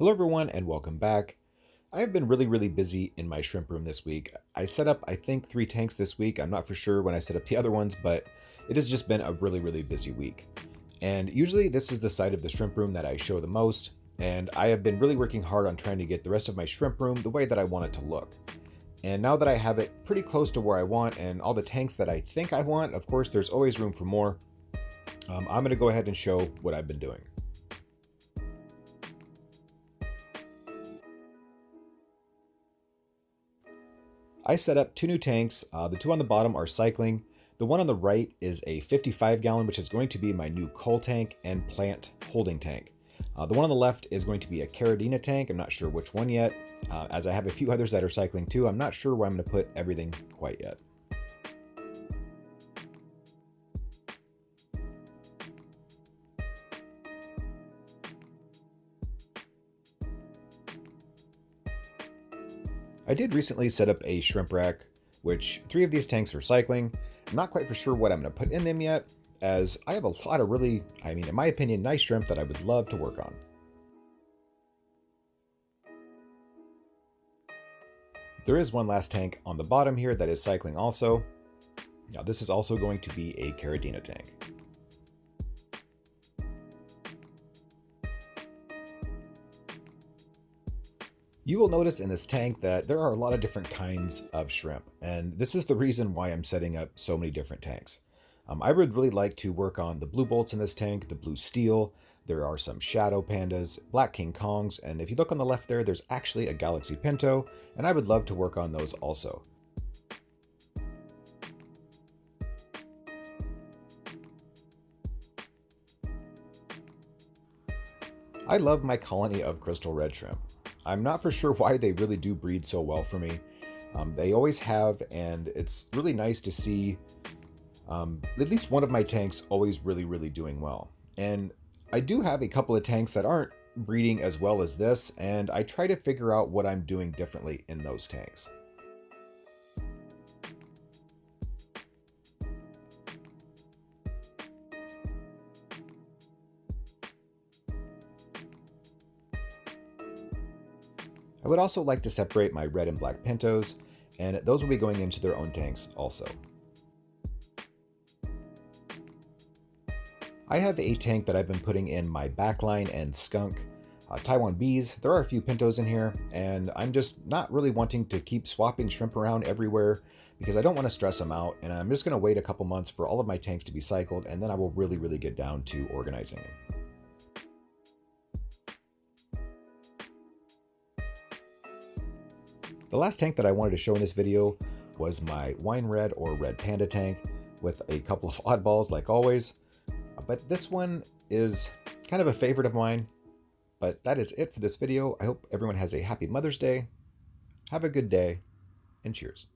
Hello everyone and welcome back. I have been really busy in my shrimp room this week. I set up I think 3 tanks this week. I'm not for sure when I set up the other ones, but it has just been a really busy week. And usually this is the side of the shrimp room that I show the most, and I have been really working hard on trying to get the rest of my shrimp room the way that I want it to look. And now that I have it pretty close to where I want and all the tanks that I think I want, of course there's always room for more, I'm going to go ahead and show what I've been doing. I set up 2 new tanks. The 2 on the bottom are cycling. The one on the right is a 55-gallon, which is going to be my new coal tank and plant holding tank. The one on the left is going to be a Caridina tank. I'm not sure which one yet. As I have a few others that are cycling too, I'm not sure where I'm going to put everything quite yet. I did recently set up a shrimp rack, which 3 of these tanks are cycling. I'm not quite for sure what I'm going to put in them yet, as I have a lot of really, in my opinion, nice shrimp that I would love to work on. There is one last tank on the bottom here that is cycling also. Now this is also going to be a Caridina tank. You will notice in this tank that there are a lot of different kinds of shrimp, and this is the reason why I'm setting up so many different tanks. I would really like to work on the blue bolts in this tank, the blue steel. There are some shadow pandas, black King Kongs, and if you look on the left there's actually a Galaxy Pinto, and I would love to work on those also. I love my colony of crystal red shrimp. I'm not for sure why they really do breed so well for me. They always have, and it's really nice to see at least one of my tanks always really doing well. And I do have a couple of tanks that aren't breeding as well as this, and I try to figure out what I'm doing differently in those tanks. I would also like to separate my red and black Pintos, and those will be going into their own tanks also. I have a tank that I've been putting in my backline and skunk Taiwan bees. There are a few Pintos in here, and I'm just not really wanting to keep swapping shrimp around everywhere because I don't want to stress them out, and I'm just going to wait a couple months for all of my tanks to be cycled, and then I will really get down to organizing them. The last tank that I wanted to show in this video was my wine red or red panda tank with a couple of oddballs like always. But this one is kind of a favorite of mine. But that is it for this video. I hope everyone has a happy Mother's Day. Have a good day, and cheers.